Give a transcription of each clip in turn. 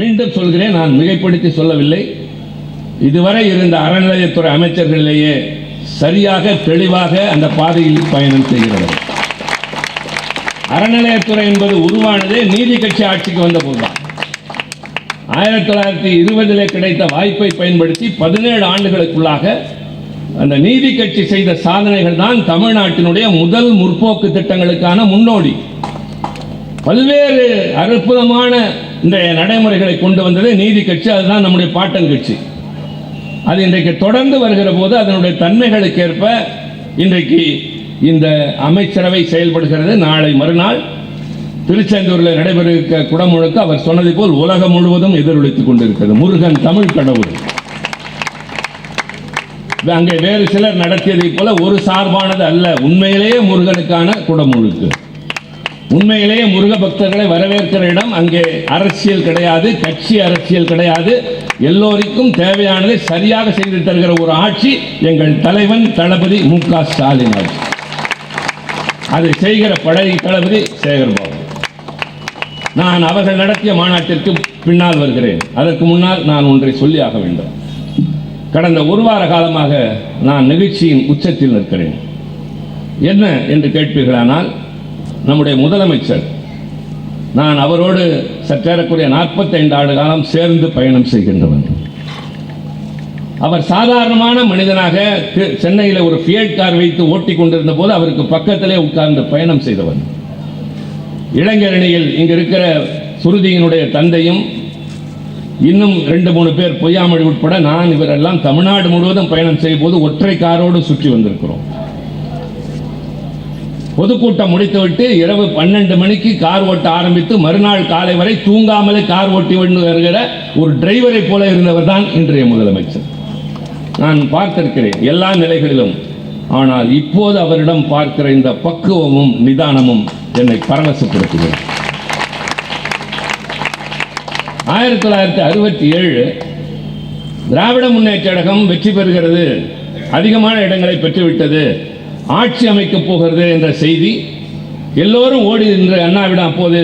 மீண்டும் சொல்கிறேன், நான் மிகைப்படுத்தி சொல்லவில்லை. இதுவரை இருந்த அறநிலையத்துறை அமைச்சர்களிலேயே சரியாக தெளிவாக அந்த பாதையில் பயணம் செய்கிறது. அறநிலையத்துறை என்பது உருவானதே நீதி கட்சி ஆட்சிக்கு வந்த போதுதான். 1920 கிடைத்த வாய்ப்பை பயன்படுத்தி 17 ஆண்டுகளுக்குள்ளாக அந்த நீதி கட்சி செய்த சாதனைகள் தான் தமிழ்நாட்டினுடைய முதல் முற்போக்கு திட்டங்களுக்கான முன்னோடி. பல்வேறு அற்புதமான இந்த நடைமுறைகளை கொண்டு வந்தது நீதி கட்சி. அதுதான் நம்முடைய பாட்டன் கட்சி. அது இன்றைக்கு தொடர்ந்து வருகிற போது அதனுடைய தன்மைகளுக்கேற்ப இன்றைக்கு இந்த அமைச்சரவை செயல்படுகிறது. நாளை மறுநாள் திருச்செந்தூரில் நடைபெறுகிற குடமுழுக்கு அவர் சொன்னதை போல் உலகம் முழுவதும் எதிரொலித்துக் கொண்டிருக்கிறது. முருகன் தமிழ் கடவுள். அங்கே வேறு சிலர் நடத்தியதை போல ஒரு சார்பானது அல்ல. உண்மையிலேயே முருகனுக்கான குடமுழுக்கு. உண்மையிலேயே முருக பக்தர்களை வரவேற்கிற இடம். அங்கே அரசியல் கிடையாது, கட்சி அரசியல் கிடையாது. எல்லோருக்கும் தேவையானதை சரியாக செய்து தருகிற ஒரு ஆட்சி எங்கள் தலைவன் தளபதி மு.க. ஸ்டாலின் ஆட்சி. அதை செய்கிற படை தளபதி சேகர்பாபு. நான் அவர்கள் நடத்திய மாநாட்டிற்கு பின்னால் வருகிறேன். அதற்கு முன்னால் நான் ஒன்றை சொல்லி ஆக வேண்டும். கடந்த ஒரு வார காலமாக நான் நிகழ்ச்சியின் உச்சத்தில் நிற்கிறேன். என்ன என்று கேட்பீர்களானால், நம்முடைய முதலமைச்சர், நான் அவரோடு சற்றேறக்குரிய 45 ஆண்டு காலம் சேர்ந்து பயணம் செய்கின்றவன். அவர் சாதாரணமான மனிதனாக சென்னையில் ஒரு ஃபியட் கார் வைத்து ஓட்டி கொண்டிருந்த போது அவருக்கு பக்கத்திலே உட்கார்ந்து பயணம் செய்தவன். இளைஞரணியில் இங்கு இருக்கிற சுருதியினுடைய தந்தையும் இன்னும் 2-3 பேர் பொய்யாமொழி உட்பட நான் இவரெல்லாம் தமிழ்நாடு முழுவதும் பயணம் செய்யும் போது ஒற்றை காரோடு சுற்றி வந்திருக்கிறோம். பொதுக்கூட்டம் முடித்துவிட்டு இரவு 12 மணிக்கு கார் ஓட்ட ஆரம்பித்து மறுநாள் காலை வரை தூங்காமலே கார் ஓட்டி வருகிற ஒரு டிரைவரை போல இருந்தவர் தான் இன்றைய முதலமைச்சர். நான் பார்த்திருக்கிறேன் எல்லா நிலைகளிலும். ஆனால் இப்போது அவரிடம் பார்க்கிற இந்த பக்குவமும் நிதானமும் என்னை பரவசப்படுத்துகிறது. 1967 திராவிட முன்னேற்ற கழகம் வெற்றி பெறுகிறது, அதிகமான இடங்களை பெற்றுவிட்டது, ஆட்சி அமைக்கப் போகிறது என்ற செய்தி எல்லோரும் ஓடி நின்ற அண்ணாவிடம். அப்போது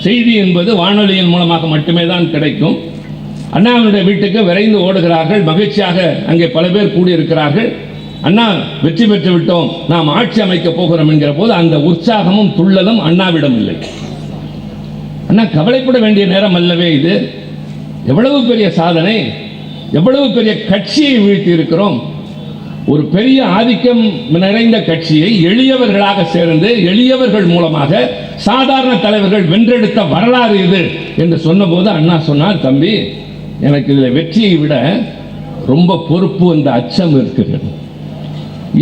செய்தி என்பது வானொலியின் மூலமாக மட்டுமே தான் கிடைக்கும். அண்ணாவினுடைய வீட்டுக்கு விரைந்து ஓடுகிறார்கள். மகிழ்ச்சியாக அங்கே பல பேர் கூடியிருக்கிறார்கள். அண்ணா வெற்றி பெற்று விட்டோம், நாம் ஆட்சி அமைக்கப் போகிறோம் என்கிற போது அந்த உற்சாகமும் துள்ளலும் அண்ணாவிடம் இல்லை. அண்ணா கவலைப்பட வேண்டிய நேரம் அல்லவே இது. எவ்வளவு பெரிய சாதனை, எவ்வளவு பெரிய கட்சியை வீழ்த்தி இருக்கிறோம். ஒரு பெரிய ஆதிக்கம் நிறைந்த கட்சியை எளியவர்களாக சேர்ந்து எளியவர்கள் மூலமாக சாதாரண தலைவர்கள் வென்றெடுத்த வரலாறு இது என்று சொன்னபோது அண்ணா சொன்னார், தம்பி எனக்கு இதில் வெற்றியை விட ரொம்ப பொறுப்பு, அந்த அச்சம் இருக்கிறது.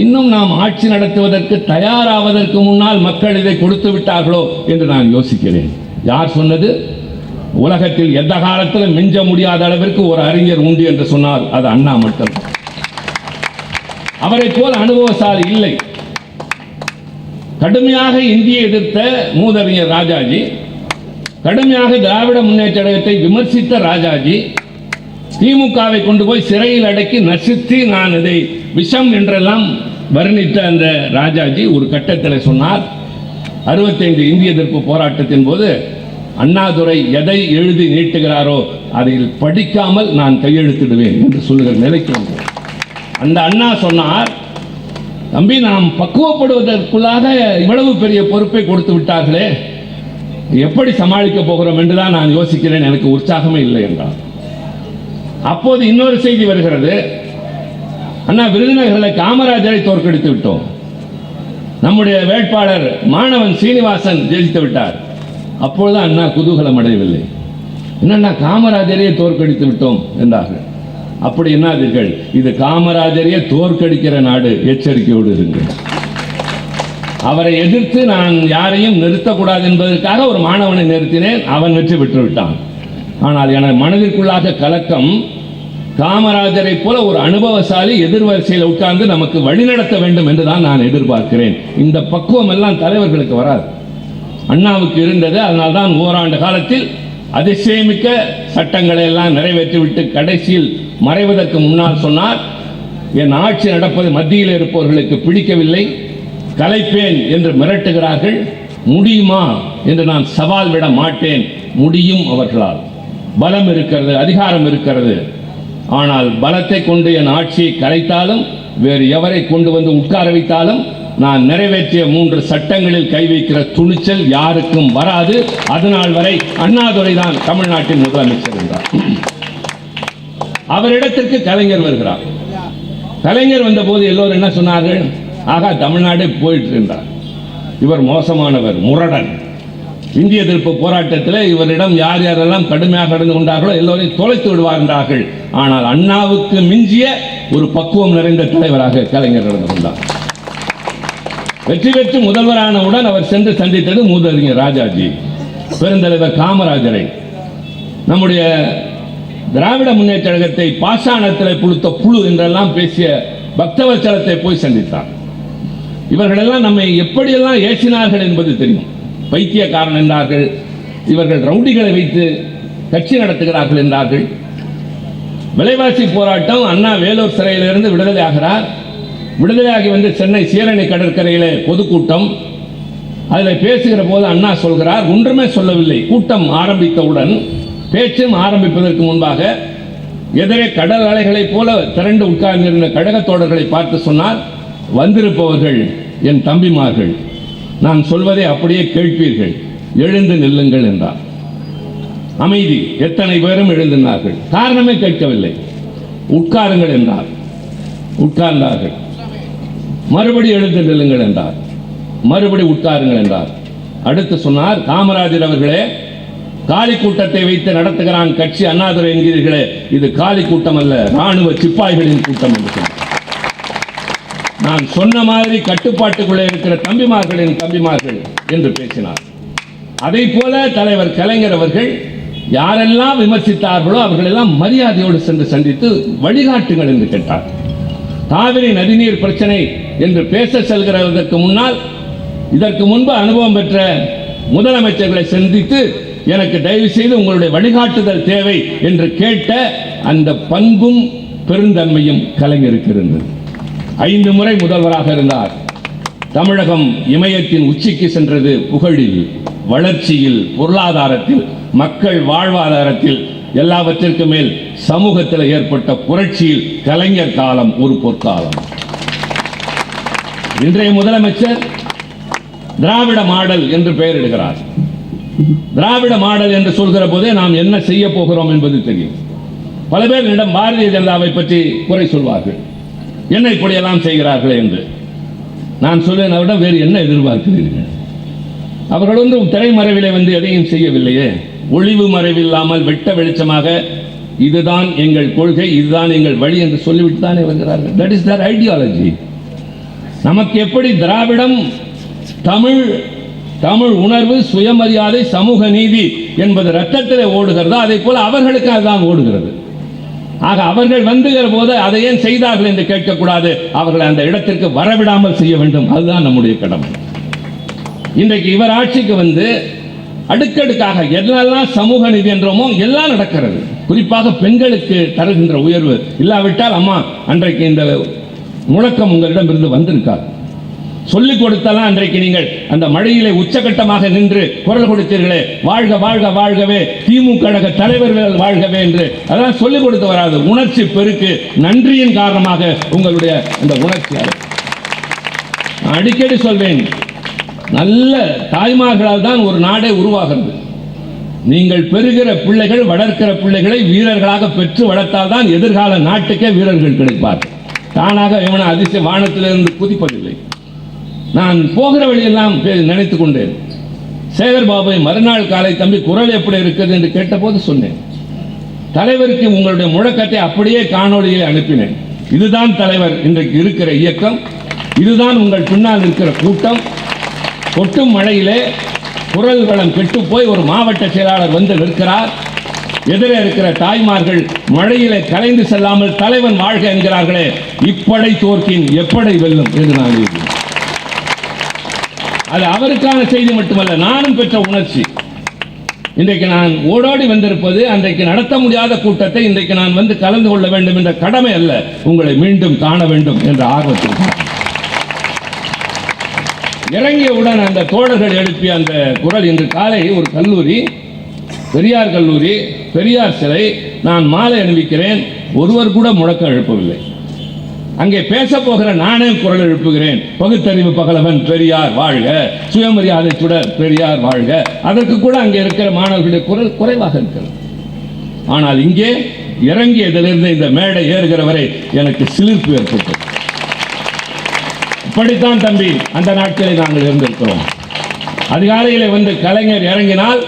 இன்னும் நாம் ஆட்சி நடத்துவதற்கு தயாராவதற்கு முன்னால் மக்கள் இதை கொடுத்து விட்டார்களோ என்று நான் யோசிக்கிறேன். யார் சொன்னது? உலகத்தில் எந்த காலத்தில் மிஞ்ச முடியாத அளவிற்கு ஒரு அறிஞர் உண்டு என்று சொன்னால் அது அண்ணா மட்டும். அவரை போல் அனுபவசாலி இல்லை. கடுமையாக இந்தியை எதிர்த்த மூதறிஞர் ராஜாஜி, கடுமையாக திராவிட முன்னேற்ற கழகத்தை விமர்சித்த ராஜாஜி, திமுகவை கொண்டு போய் சிறையில் அடக்கி நசுத்தி நான் இதை விஷம் என்றெல்லாம் வர்ணித்த அந்த ராஜாஜி ஒரு கட்டத்தில் சொன்னார், 65 இந்திய எதிர்ப்பு போராட்டத்தின் போது அண்ணாதுரை எதை எழுதி நீட்டுகிறாரோ அதில் படிக்காமல் நான் கையெழுத்திடுவேன் என்று சொல்லுகிற நிலைக்கு வந்தோம். அந்த அண்ணா சொன்னார், தம்பி நாம் பக்குவப்படுவதற்குள்ளாக இவ்வளவு பெரிய பொறுப்பை கொடுத்து விட்டார்களே, எப்படி சமாளிக்க போகிறோம் என்றுதான் நான் யோசிக்கிறேன், எனக்கு உற்சாகமே இல்லை என்றார். அப்போது இன்னொரு செய்தி வருகிறது, அண்ணா விருதுநகரில் காமராஜரை தோற்கடித்து விட்டோம், நம்முடைய வேட்பாளர் மாணவன் சீனிவாசன் ஜெயித்து விட்டார். அப்பொழுது அண்ணா குதூகலம் அடையவில்லை. என்னன்னா காமராஜரையே தோற்கடித்து விட்டோம் என்றார்கள். அப்படி என்னாதீர்கள், இது காமராஜரையே தோற்கடிக்கிற நாடு, எச்சரிக்கையோடு இருங்கள். அவரை எதிர்த்து நான் யாரையும் நிறுத்தக்கூடாது என்பதற்காக ஒரு மாணவனை நிறுத்தினேன், அவன் வெற்றி பெற்று விட்டான். ஆனால் எனது மனதிற்குள்ளாக கலக்கம், காமராஜரை போல ஒரு அனுபவசாலி எதிர்வரிசையில் உட்கார்ந்து நமக்கு வழிநடத்த வேண்டும் என்றுதான் நான் எதிர்பார்க்கிறேன். இந்த பக்குவம் எல்லாம் தலைவர்களுக்கு வராது. அண்ணாவுக்கு இருந்தது. அதனால்தான் ஓராண்டு காலத்தில் அதிசயமிக்க சட்டங்களை எல்லாம் நிறைவேற்றிவிட்டு கடைசியில் மறைவதற்கு முன்னால் சொன்னார், என் ஆட்சி நடப்பது மத்தியில் இருப்பவர்களுக்கு பிடிக்கவில்லை, கலைப்பேன் என்று மிரட்டுகிறார்கள், முடியுமா என்று நான் சவால் விட மாட்டேன், முடியும் அவர்களால். பலம் இருக்கிறது, அதிகாரம் இருக்கிறது. ஆனால் பலத்தை கொண்டு என் ஆட்சியை கலைத்தாலும், வேறு எவரை கொண்டு வந்து உட்கார வைத்தாலும், நான் நிறைவேற்றிய 3 சட்டங்களில் கை வைக்கிற துணிச்சல் யாருக்கும் வராது. அதனால் வரை அண்ணாதுரை தான் தமிழ்நாட்டின் முதலமைச்சர் என்றார். அவரிடத்திற்கு கலைஞர் வருகிறார். கலைஞர் வந்தபோது எல்லோரும் என்ன சொன்னார்கள்? ஆகா, தமிழ்நாடே போயிட்டு என்றார். இவர் மோசமானவர், முரடன். இந்திய எதிர்ப்பு போராட்டத்தில் இவரிடம் யார் யாரெல்லாம் கடுமையாக நடந்து கொண்டார்களோ எல்லோரையும் தொலைத்து விடுவார் என்றார்கள். ஆனால் அண்ணாவுக்கு மிஞ்சிய ஒரு பக்குவம் நிறைந்த தலைவராக கலைஞர் நடந்து கொண்டார். வெற்றி பெற்று முதல்வரானவுடன் அவர் சென்று சந்தித்தது மூதறிஞர் ராஜாஜி, பெருந்தலைவர் காமராஜரை. நம்முடைய திராவிட முன்னேற்ற கழகத்தை பாஷாணத்தில் புழுத்த புழு என்றெல்லாம் பேசிய பக்தவச்சலத்தை போய் சந்தித்தார். இவர்களெல்லாம் நம்மை எப்படியெல்லாம் ஏசினார்கள் என்பது தெரியும். பைத்தியக்காரன் என்றார்கள், இவர்கள் ரவுடிகளை வைத்து கட்சி நடத்துகிறார்கள் என்றார்கள். விலைவாசி போராட்டம், அண்ணா வேலூர் சிறையிலிருந்து விடுதலை ஆகிறார். விடுதலையாகி வந்து சென்னை சீரணி கடற்கரையில் பொதுக்கூட்டம். அதில் பேசுகிற போது அண்ணா சொல்கிறார், ஒன்றுமே சொல்லவில்லை. கூட்டம் ஆரம்பித்தவுடன், பேச்சும் ஆரம்பிப்பதற்கு முன்பாக எதிரே கடல் அலைகளைப் போல திரண்டு உட்கார்ந்திருந்த கழகத்தோழர்களை பார்த்து சொன்னார், வந்திருப்பவர்கள் என் தம்பிமார்கள், நான் சொல்வதை அப்படியே கேட்பீர்கள், எழுந்து நில்லுங்கள் என்றார். அமைதி. எத்தனை பேரும் எழுந்தினார்கள். காரணமே கேட்கவில்லை. உட்காருங்கள் என்றார். உட்கார்ந்தார்கள். மறுபடி எழுந்து நில்லுங்கள் என்றார். மறுபடி உட்காருங்கள் என்றார். அடுத்து சொன்னார், காமராஜர் அவர்களே, காலி கூட்டத்தை வைத்து நடத்துகிறான் கட்சி அண்ணாதுரை என்கிறீர்களே, இது காலி கூட்டம் அல்ல, ராணுவ சிப்பாய்களின் கூட்டம் என்று சொன்னார். நான் சொன்ன மாதிரி கட்டுப்பாட்டுக்குள்ளே இருக்கிற தம்பிமார்கள் என்று பேசினார். அதை போல தலைவர் கலைஞர் அவர்கள் யாரெல்லாம் விமர்சித்தார்களோ அவர்களெல்லாம் மரியாதையோடு சென்று சந்தித்து வழிகாட்டுங்கள் என்று கேட்டார். காவிரி நதிநீர் பிரச்சனை என்று பேச செல்கிறதற்கு முன்னால், இதற்கு முன்பு அனுபவம் பெற்ற முதலமைச்சர்களை சந்தித்து எனக்கு தயவு செய்து உங்களுடைய வழிகாட்டுதல் தேவை என்று கேட்ட அந்த பண்பும் பெருந்தன்மையும் கலைஞருக்கு இருந்தது. 5 முறை முதல்வராக இருந்தார். தமிழகம் இமயத்தின் உச்சிக்கு சென்றது. புகழில், வளர்ச்சியில், பொருளாதாரத்தில், மக்கள் வாழ்வாதாரத்தில், எல்லாவற்றிற்கும் மேல் சமூகத்தில் ஏற்பட்ட புரட்சியில் கலைஞர் காலம் ஒரு பொற்காலம். இன்றைய முதலமைச்சர் திராவிட மாடல் என்று பெயரிடுகிறார். திராவிட மாடல் என்று சொல்கிற போதே நாம் என்ன செய்ய போகிறோம் என்பது தெரியும். பல பேர் என்னிடம் பாரதிய ஜனதாவை பற்றி குறை சொல்வார்கள், என்ன இப்படியெல்லாம் செய்கிறார்கள் என்று. நான் சொல்வேன், அவரிடம் வேறு என்ன எதிர்பார்க்கிறீர்கள்? அவர்கள் ஒன்றும் திரைமறைவிலே வந்து எதையும் செய்யவில்லையே. ஒளிவு மறைவில்லாமல் வெட்ட வெளிச்சமாக இதுதான் எங்கள் கொள்கை, இதுதான் எங்கள் வழி என்று சொல்லிவிட்டு தானே வருகிறார்கள். That is Dhar ideology. நமக்கு எப்படி திராவிடம், தமிழ் உணர்வு, சுயமரியாதை, சமூக நீதி என்பது ரத்தத்திலே ஓடுகிறதோ அதை போல அவர்களுக்கு அதுதான் ஓடுகிறது. ஆக அவர்கள் வந்துகிற போது அதை ஏன் செய்தார்கள் என்று கேட்கக்கூடாது, அவர்களை அந்த இடத்திற்கு வரவிடாமல் செய்ய வேண்டும். அதுதான் நம்முடைய கடமை. இன்றைக்கு இவர் ஆட்சிக்கு வந்து அடுக்கடுக்காக என்னெல்லாம் சமூக நீதி என்றோமோ எல்லாம் நடக்கிறது. குறிப்பாக பெண்களுக்கு தருகின்ற உயர்வு இல்லாவிட்டால், அம்மா அன்றைக்கு இந்த முழக்கம் உங்களிடம் இருந்து வந்திருக்காது. சொல்லிக் கொடுத்தலாம் அன்றைக்கு நீங்கள் அந்த மழையிலே உச்சகட்டமாக நின்று குரல் கொடுத்தீர்களே, வாழ்க வாழ்க வாழ்கவே, திமுக கழக தலைவர்கள் வாழ்கவே என்று. அதெல்லாம் சொல்லிக் கொடுத்து வராது. உணர்ச்சி பெருக்கு, நன்றியின் காரணமாக உங்களுடைய அந்த உணர்ச்சி. அடிக்கடி சொல்வேன், நல்ல தாய்மார்களால் தான் ஒரு நாடே உருவாகிறது. நீங்கள் பெறுகிற பிள்ளைகள், வளர்க்கிற பிள்ளைகளை வீரர்களாக பெற்று வளர்த்தால் தான் எதிர்கால நாட்டுக்கே வீரர்கள் கிடைப்பார். தானாக எவன அதிசய வானத்திலிருந்து குதிப்பதில்லை. நான் போகிற வழியெல்லாம் நினைத்துக் கொண்டேன். சேகர் பாபுவை மறுநாள் காலை, தம்பி குரல் எப்படி இருக்குது என்று கேட்டபோது சொன்னேன், தலைவருக்கு உங்களுடைய முழக்கத்தை அப்படியே காணொலியில் அனுப்பினேன். இதுதான் தலைவர் இன்றைக்கு இருக்கிற இயக்கம், இதுதான் உங்கள் பின்னால் இருக்கிற கூட்டம். கொட்டும் மழையிலே குரல் வளம் கெட்டு போய் ஒரு மாவட்ட செயலாளர் வந்து நிற்கிறார். எதிரே இருக்கிற தாய்மார்கள் மழையிலே கலைந்து செல்லாமல் தலைவன் வாழ்க என்கிறார்களே, இப்படை தோற்கின் எப்படை வெல்லும் என்று நான் எழுதினேன். அது அவருக்கான செய்தி மட்டுமல்ல, நானும் பெற்ற உணர்ச்சி. இன்றைக்கு நான் ஓடோடி வந்திருப்பது, அன்றைக்கு நடத்த முடியாத கூட்டத்தை இன்றைக்கு நான் வந்து கலந்து கொள்ள வேண்டும் என்ற கடமை அல்ல, உங்களை மீண்டும் காண வேண்டும் என்ற ஆர்வத்தில். இறங்கியவுடன் அந்த தோழர்கள் எழுப்பிய அந்த குரல். இன்று காலை ஒரு கல்லூரி பெரியார் கல்லூரி, பெரியார் சிலை, நான் மாலை அணிவிக்கிறேன், ஒருவர் கூட முழக்கம் எழுப்பவில்லை. அங்கே பேச போகிற நானே குரல் எழுப்புகிறேன், பகுத்தறிவு பகலவன் பெரியார் வாழ்க, சுயமரியாதை சுடர் பெரியார் வாழ்க. அதற்கு கூட அங்கே இருக்கிற மாணவர்களுடைய குரல் குறைவாக இருக்கிறது. ஆனால் இங்கே இறங்கியதிலிருந்து இந்த மேடை ஏறுகிற வரை எனக்கு சிலிர்ப்பு ஏற்பட்டது. இப்படித்தான் தம்பி அந்த நாட்களில் நாங்கள் இருந்திருக்கிறோம். அதிகாலையிலே வந்து கலைஞர் இறங்கினால்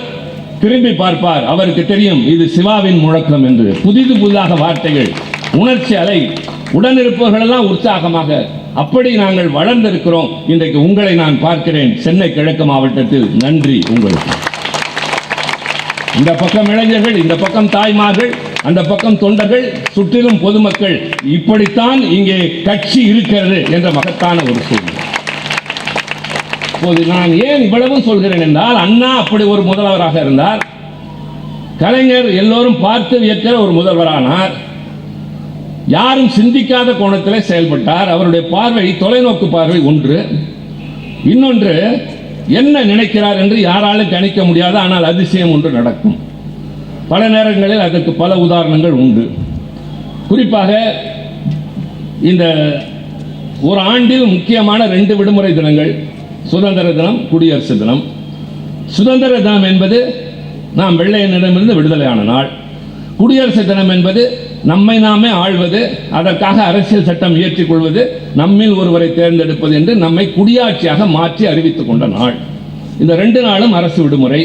திரும்பி பார்ப்பார், அவருக்கு தெரியும் இது சிவாவின் முழக்கம் என்று. புதிதாக வார்த்தைகள், உணர்ச்சி அலை, உடனிருப்பவர்கள் எல்லாம் உற்சாகமாக. அப்படி நாங்கள் வளர்ந்திருக்கிறோம். இன்றைக்கு உங்களை நான் பார்க்கிறேன் சென்னை கிழக்கு மாவட்டத்தில். நன்றி உங்களுக்கு. இந்த பக்கம் இளைஞர்கள், இந்த பக்கம் தாய்மார்கள், அந்த பக்கம் தொண்டர்கள், சுற்றிலும் பொதுமக்கள். இப்படித்தான் இங்கே கட்சி இருக்கிறது என்ற மகத்தான ஒரு சூழ்நிலை. இப்போது நான் ஏன் இவ்வளவு சொல்கிறேன் என்றால், அண்ணா அப்படி ஒரு முதல்வராக இருந்தார். கலைஞர் எல்லோரும் பார்த்து வியக்கிற ஒரு முதல்வரானார். யாரும் சிந்திக்காத கோணத்தில் செயல்பட்டார். அவருடைய பார்வை தொலைநோக்கு பார்வை ஒன்று. இன்னொன்று, என்ன நினைக்கிறார் என்று யாராலும் கணிக்க முடியாது. ஆனால் அதிசயம் ஒன்று நடக்கும். பல நேரங்களில் அதற்கு பல உதாரணங்கள் உண்டு. குறிப்பாக இந்த ஒரு ஆண்டில் முக்கியமான 2 விடுமுறை தினங்கள், சுதந்திர தினம், குடியரசு தினம். சுதந்திர தினம் என்பது நாம் வெள்ளையனிடமிருந்து விடுதலையான நாள். குடியரசு தினம் என்பது நம்மை நாமே ஆள்வது, அதற்காக அரசியல் சட்டம் இயற்றிக் கொள்வது, நம்மில் ஒருவரை தேர்ந்தெடுப்பது என்று நம்மை குடியாட்சியாக மாற்றி அறிவித்துக் கொண்ட நாள். இந்த 2 நாளும் அரசு விடுமுறை.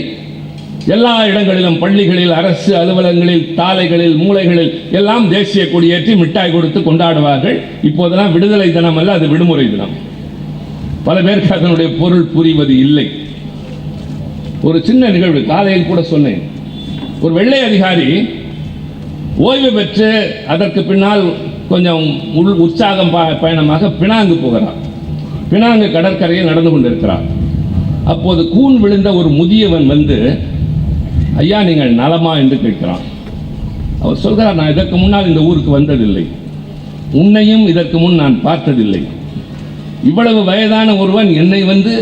எல்லா இடங்களிலும், பள்ளிகளில், அரசு அலுவலகங்களில், சாலைகளில், மூலைகளில் எல்லாம் தேசிய கொடியேற்றி மிட்டாய் கொடுத்து கொண்டாடுவார்கள். இப்போதெல்லாம் விடுதலை தினம் அல்ல, அது விடுமுறை தினம். பல பேருக்கு அதனுடைய பொருள் புரிவது இல்லை. ஒரு சின்ன நிகழ்வு காலையில் கூட சொன்னேன். ஒரு வெள்ளை அதிகாரி ஓய்வு பெற்று அதற்கு பின்னால் கொஞ்சம் உற்சாகம் பயணமாக பினாங்கு போகிறார். பினாங்கு கடற்கரையில் நடந்து கொண்டிருக்கிறார். அப்போது கூன் விழுந்த ஒரு முதியவன் வந்து, ஐயா நீங்கள் நலமா என்று கேட்கிறான். அவர் சொல்கிறார், நான் இதற்கு முன்னால் இந்த ஊருக்கு வந்ததில்லை, உன்னையும் இதற்கு முன் நான் பார்த்ததில்லை. இவ்வளவு வயதான ஒருவன் என்னை வந்து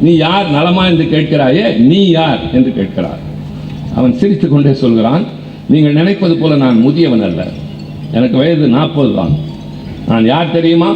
நீ யார், நலமா என்று கேட்கிறாயே, நீ யார் என்று கேட்கிறார். அவன் சிரித்துக் கொண்டே சொல்கிறான், நீங்கள் நினைப்பது போல நான் முதியவன் அல்ல, எனக்கு வயது 40 தான். நான் யார் தெரியுமா?